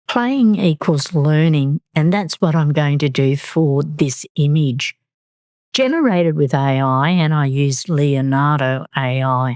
Playing equals learning, and that's what I'm going to do for this image. Generated with AI, and I use Leonardo AI.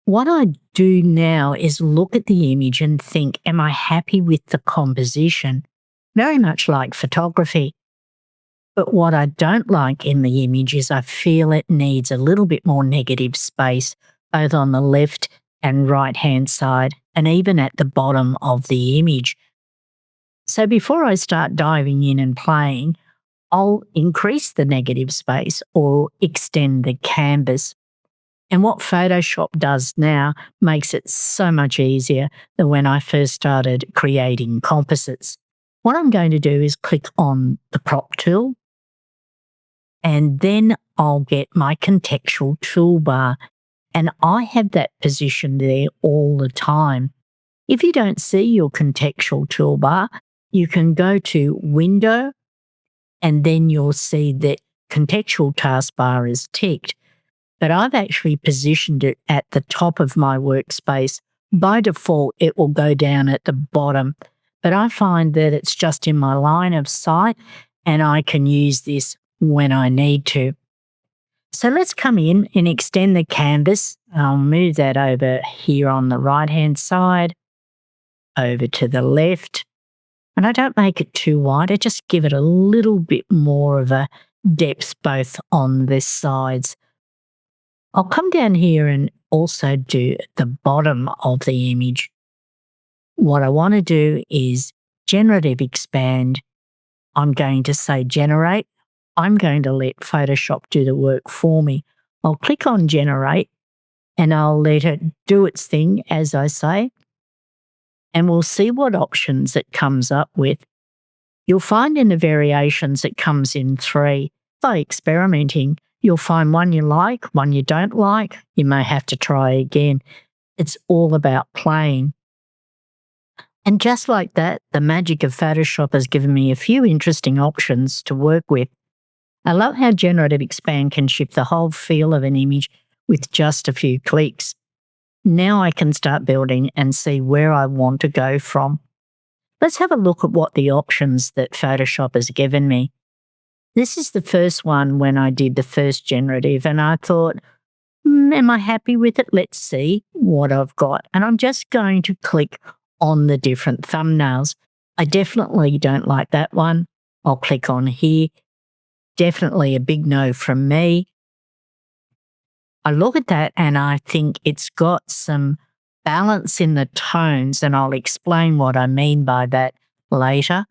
What I do now is look at the image and think, am I happy with the composition? Very much like photography. But what I don't like in the image is I feel it needs a little bit more negative space, both on the left and right-hand side, and even at the bottom of the image. So before I start diving in and playing, I'll increase the negative space or extend the canvas. And what Photoshop does now makes it so much easier than when I first started creating composites. What I'm going to do is click on the crop tool, and then I'll get my contextual toolbar, and I have that positioned there all the time. If you don't see your contextual toolbar, you can go to Window, and then you'll see that contextual taskbar is ticked. But I've actually positioned it at the top of my workspace. By default, it will go down at the bottom, but I find that it's just in my line of sight and I can use this when I need to. So let's come in and extend the canvas. I'll move that over here on the right-hand side, over to the left. And I don't make it too wide, I just give it a little bit more of a depth both on the sides. I'll come down here and also do the bottom of the image. What I want to do is generative expand. I'm going to say generate. I'm going to let Photoshop do the work for me. I'll click on generate and I'll let it do its thing, as I say, and we'll see what options it comes up with. You'll find in the variations it comes in 3. By experimenting, you'll find one you like, one you don't like. You may have to try again. It's all about playing. And just like that, the magic of Photoshop has given me a few interesting options to work with. I love how generative expand can shift the whole feel of an image with just a few clicks. Now I can start building and see where I want to go from. Let's have a look at what the options that Photoshop has given me. This is the first one when I did the first generative, and I thought, am I happy with it? Let's see what I've got. And I'm just going to click on the different thumbnails. I definitely don't like that one. I'll click on here. Definitely a big no from me. I look at that and I think it's got some balance in the tones, and I'll explain what I mean by that later.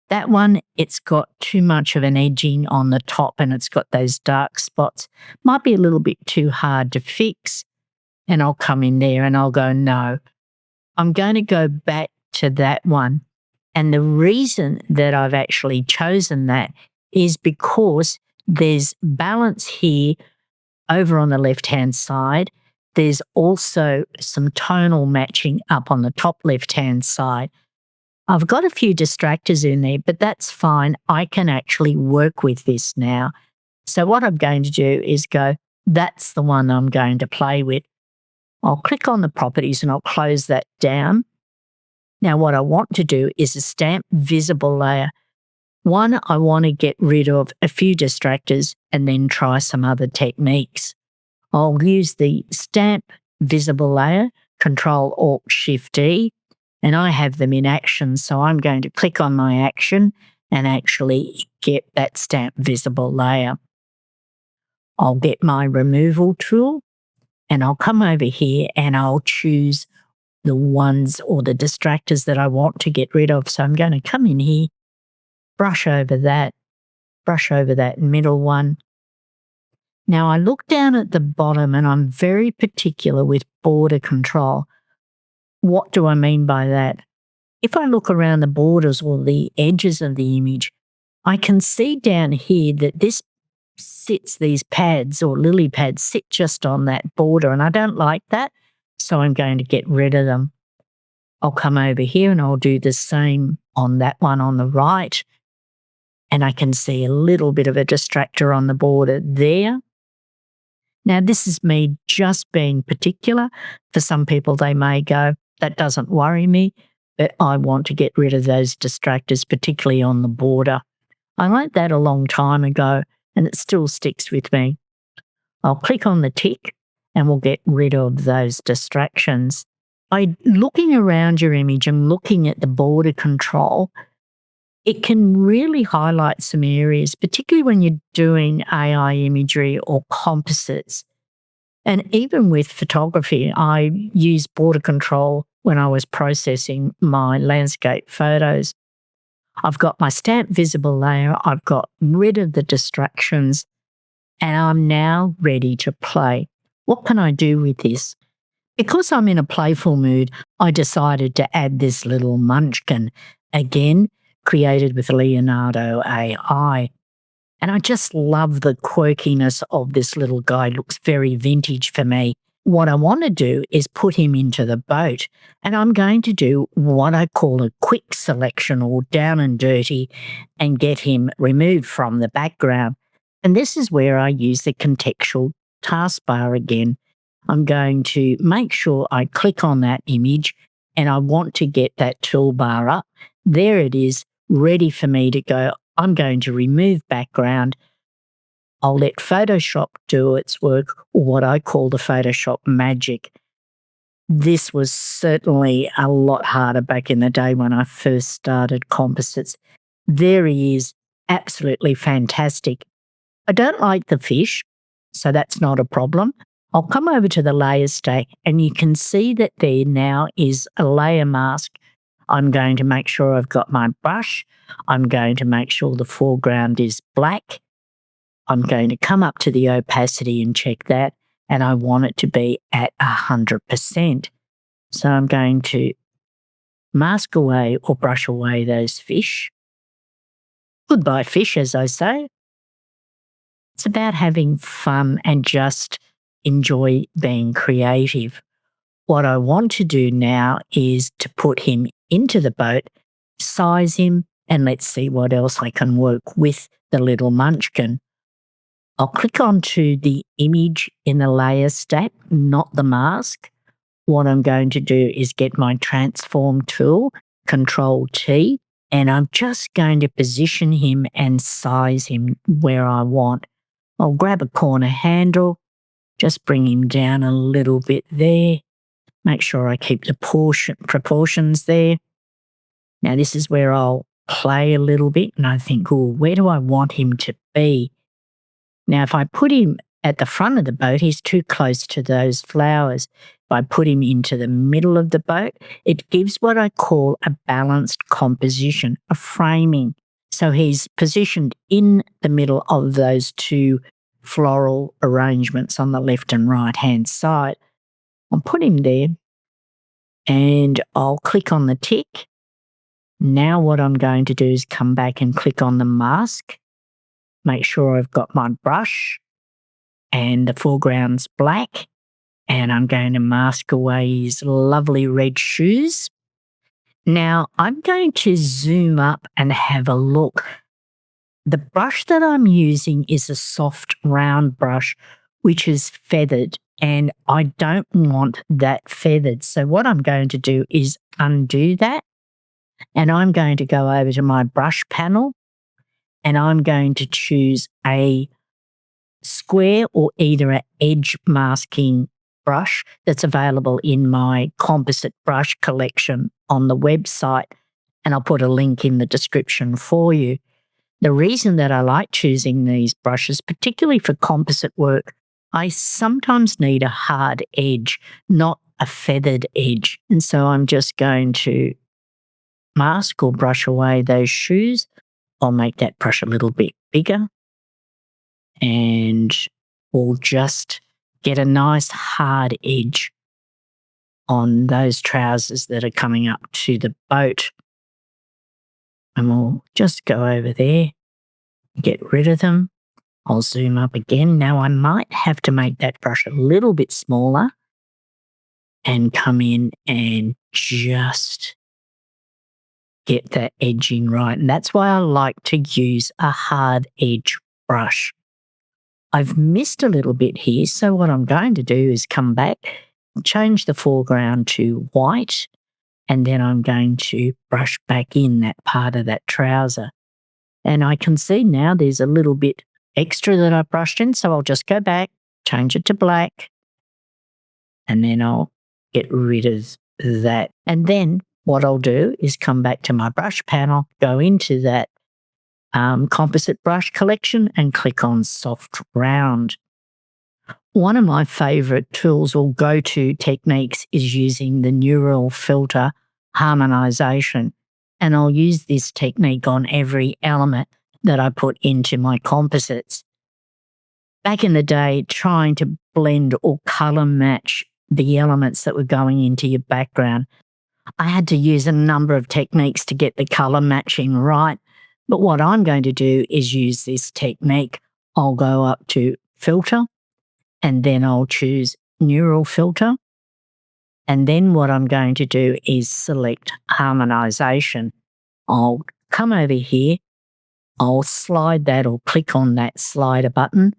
That one, it's got too much of an edging on the top and it's got those dark spots. Might be a little bit too hard to fix, and I'll come in there and I'll go, no. I'm going to go back to that one. And the reason that I've actually chosen that is because there's balance here over on the left-hand side. There's also some tonal matching up on the top left-hand side. I've got a few distractors in there, but that's fine. I can actually work with this now. So what I'm going to do is go, that's the one I'm going to play with. I'll click on the properties and I'll close that down. Now what I want to do is a stamp visible layer. One, I want to get rid of a few distractors and then try some other techniques. I'll use the stamp visible layer, Control-Alt-Shift-E, and I have them in action, so I'm going to click on my action and actually get that stamp visible layer. I'll get my removal tool and I'll come over here and I'll choose the ones or the distractors that I want to get rid of. So I'm going to come in here, brush over that middle one. Now I look down at the bottom and I'm very particular with border control. What do I mean by that? If I look around the borders or the edges of the image, I can see down here that these pads or lily pads sit just on that border, and I don't like that, so I'm going to get rid of them. I'll come over here and I'll do the same on that one on the right, and I can see a little bit of a distractor on the border there. Now, this is me just being particular. For some people, they may go, that doesn't worry me, but I want to get rid of those distractors, particularly on the border. I learnt that a long time ago and it still sticks with me. I'll click on the tick and we'll get rid of those distractions. By looking around your image and looking at the border control, it can really highlight some areas, particularly when you're doing AI imagery or composites. And even with photography, I use border control when I was processing my landscape photos. I've got my stamp visible layer, I've got rid of the distractions, and I'm now ready to play. What can I do with this? Because I'm in a playful mood, I decided to add this little munchkin, again created with Leonardo AI. And I just love the quirkiness of this little guy. Looks very vintage for me. What I want to do is put him into the boat, and I'm going to do what I call a quick selection or down and dirty and get him removed from the background. And this is where I use the contextual taskbar again. I'm going to make sure I click on that image and I want to get that toolbar up. There it is, ready for me to go. I'm going to remove background. I'll let Photoshop do its work, or what I call the Photoshop magic. This was certainly a lot harder back in the day when I first started composites. There he is, absolutely fantastic. I don't like the fish, so that's not a problem. I'll come over to the layer stack and you can see that there now is a layer mask. I'm going to make sure I've got my brush. I'm going to make sure the foreground is black. I'm going to come up to the opacity and check that, and I want it to be at 100%. So I'm going to mask away or brush away those fish. Goodbye fish, as I say. It's about having fun and just enjoy being creative. What I want to do now is to put him into the boat, size him, and let's see what else I can work with the little munchkin. I'll click onto the image in the layer stack, not the mask. What I'm going to do is get my transform tool, Control T, and I'm just going to position him and size him where I want. I'll grab a corner handle, just bring him down a little bit there. Make sure I keep the proportions there. Now this is where I'll play a little bit and I think, oh, where do I want him to be? Now if I put him at the front of the boat, he's too close to those flowers. If I put him into the middle of the boat, it gives what I call a balanced composition, a framing. So he's positioned in the middle of those two floral arrangements on the left and right hand side. I'll put him there and I'll click on the tick. Now what I'm going to do is come back and click on the mask, make sure I've got my brush and the foreground's black, and I'm going to mask away his lovely red shoes. Now I'm going to zoom up and have a look. The brush that I'm using is a soft round brush which is feathered, and I don't want that feathered. So what I'm going to do is undo that, and I'm going to go over to my brush panel and I'm going to choose a square or either an edge masking brush that's available in my composite brush collection on the website, and I'll put a link in the description for you. The reason that I like choosing these brushes, particularly for composite work, I sometimes need a hard edge, not a feathered edge. And so I'm just going to mask or brush away those shoes. I'll make that brush a little bit bigger and we'll just get a nice hard edge on those trousers that are coming up to the boat. And we'll just go over there, get rid of them. I'll zoom up again. Now I might have to make that brush a little bit smaller and come in and just get that edging right. And that's why I like to use a hard edge brush. I've missed a little bit here, so what I'm going to do is come back, change the foreground to white, and then I'm going to brush back in that part of that trouser. And I can see now there's a little bit extra that I brushed in, so I'll just go back, change it to black, and then I'll get rid of that. And then what I'll do is come back to my brush panel, go into that composite brush collection and click on soft round. One of my favourite tools or go-to techniques is using the neural filter harmonization. And I'll use this technique on every element that I put into my composites. Back in the day, trying to blend or colour match the elements that were going into your background, I had to use a number of techniques to get the colour matching right. But what I'm going to do is use this technique. I'll go up to Filter, and then I'll choose Neural Filter. And then what I'm going to do is select Harmonization. I'll come over here. I'll slide that or click on that slider button.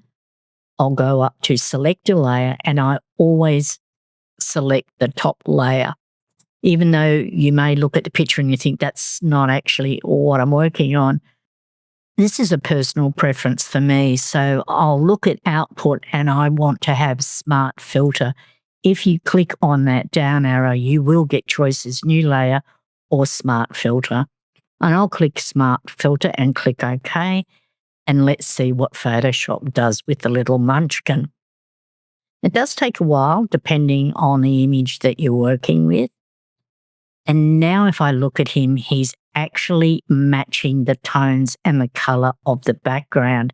I'll go up to Select a Layer, and I always select the top layer. Even though you may look at the picture and you think that's not actually what I'm working on, this is a personal preference for me. So I'll look at output and I want to have Smart Filter. If you click on that down arrow, you will get choices, New Layer or Smart Filter. And I'll click Smart Filter and click OK. And let's see what Photoshop does with the little munchkin. It does take a while depending on the image that you're working with. And now if I look at him, he's actually matching the tones and the colour of the background.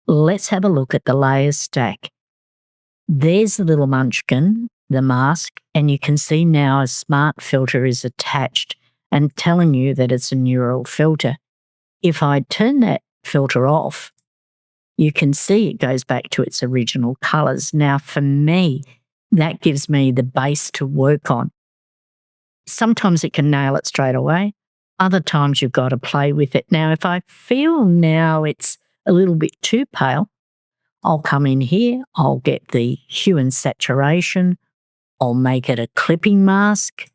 Let's have a look at the layer stack. There's the little munchkin, the mask, and you can see now a smart filter is attached and telling you that it's a neural filter. If I turn that filter off, you can see it goes back to its original colours. Now for me, that gives me the base to work on. Sometimes it can nail it straight away. Other times you've got to play with it. Now, if I feel now it's a little bit too pale, I'll come in here, I'll get the hue and saturation, I'll make it a clipping mask,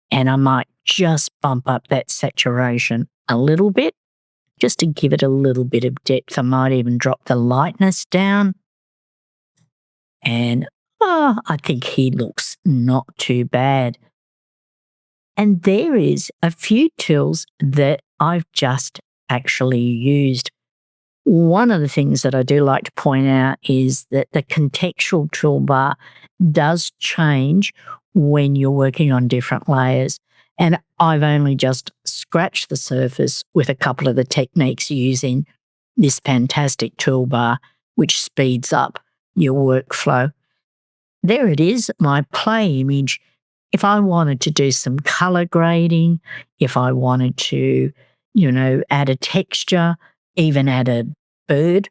and I might just bump up that saturation a little bit, just to give it a little bit of depth. I might even drop the lightness down. And I think he looks not too bad. And there is a few tools that I've just actually used. One of the things that I do like to point out is that the contextual toolbar does change when you're working on different layers. And I've only just scratched the surface with a couple of the techniques using this fantastic toolbar, which speeds up your workflow. There it is, my play image. If I wanted to do some color grading, if I wanted to, add a texture, even add a bird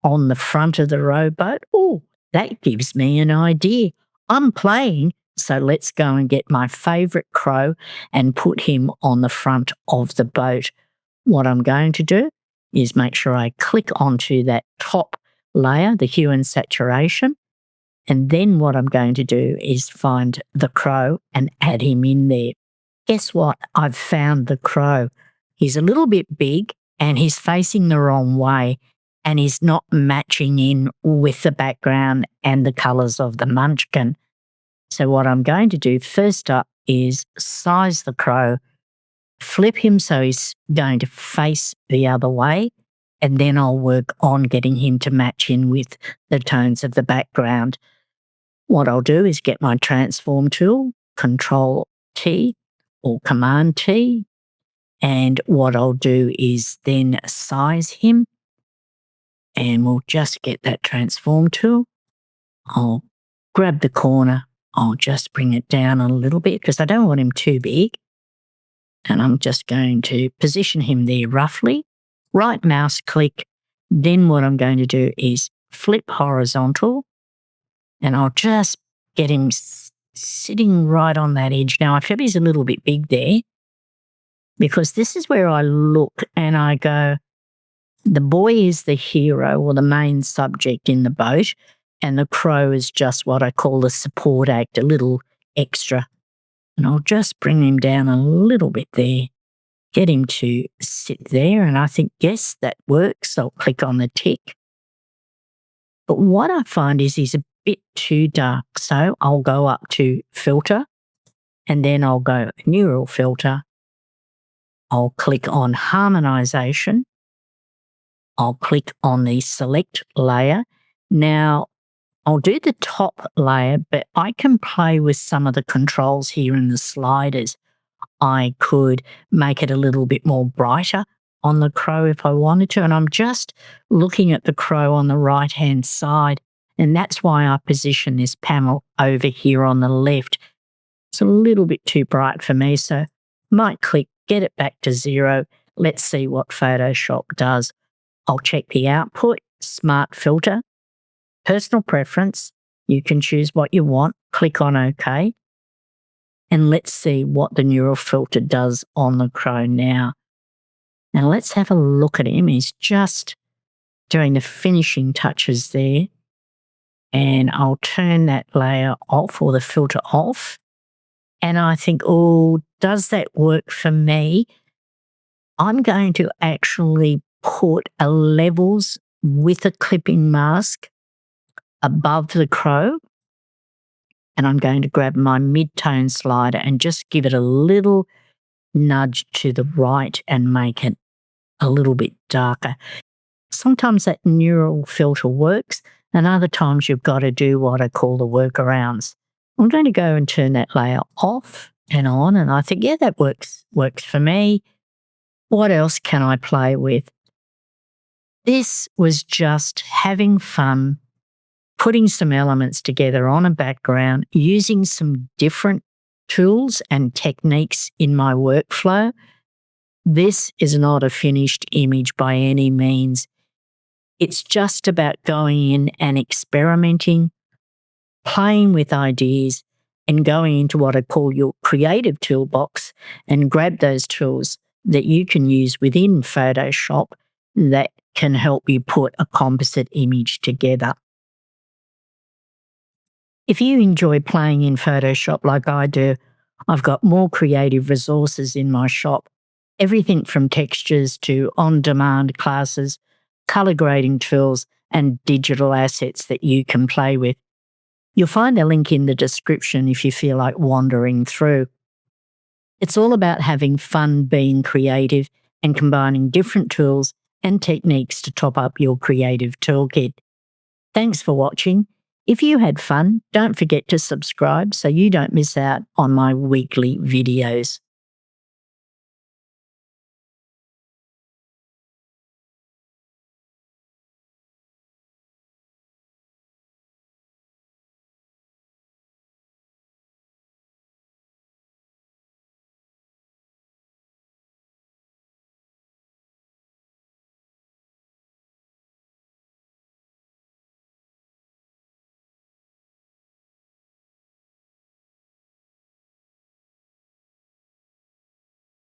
on the front of the rowboat, that gives me an idea. I'm playing, so let's go and get my favourite crow and put him on the front of the boat. What I'm going to do is make sure I click onto that top layer, the hue and saturation, and then what I'm going to do is find the crow and add him in there. Guess what? I've found the crow. He's a little bit big and he's facing the wrong way and he's not matching in with the background and the colours of the munchkin. So what I'm going to do first up is size the crow, flip him so he's going to face the other way, and then I'll work on getting him to match in with the tones of the background. What I'll do is get my transform tool, Control T or Command T, and what I'll do is then size him, and we'll just get that transform tool. I'll grab the corner, I'll just bring it down a little bit because I don't want him too big, and I'm just going to position him there roughly, right mouse click, then what I'm going to do is flip horizontal, and I'll just get him sitting right on that edge. Now, I feel he's a little bit big there because this is where I look and I go, the boy is the hero or the main subject in the boat, and the crow is just what I call the support act, a little extra. And I'll just bring him down a little bit there, get him to sit there. And I think, yes, that works. I'll click on the tick. But what I find is he's a bit too dark. So I'll go up to Filter, and then I'll go Neural Filter. I'll click on Harmonization. I'll click on the Select Layer. Now, I'll do the top layer, but I can play with some of the controls here in the sliders. I could make it a little bit more brighter on the crow if I wanted to. And I'm just looking at the crow on the right-hand side. And that's why I position this panel over here on the left. It's a little bit too bright for me, so might click, get it back to 0. Let's see what Photoshop does. I'll check the output, Smart Filter, Personal Preference. You can choose what you want. Click on OK. And let's see what the Neural Filter does on the crow now. Now let's have a look at him. He's just doing the finishing touches there. And I'll turn that layer off, or the filter off. And I think, oh, does that work for me? I'm going to actually put a levels with a clipping mask above the crow. And I'm going to grab my mid-tone slider and just give it a little nudge to the right and make it a little bit darker. Sometimes that neural filter works, and other times you've got to do what I call the workarounds. I'm going to go and turn that layer off and on, and I think, yeah, that works for me. What else can I play with? This was just having fun, putting some elements together on a background, using some different tools and techniques in my workflow. This is not a finished image by any means. It's just about going in and experimenting, playing with ideas, and going into what I call your creative toolbox and grab those tools that you can use within Photoshop that can help you put a composite image together. If you enjoy playing in Photoshop like I do, I've got more creative resources in my shop. Everything from textures to on-demand classes, color grading tools, and digital assets that you can play with. You'll find a link in the description if you feel like wandering through. It's all about having fun being creative and combining different tools and techniques to top up your creative toolkit. Thanks for watching. If you had fun, don't forget to subscribe so you don't miss out on my weekly videos.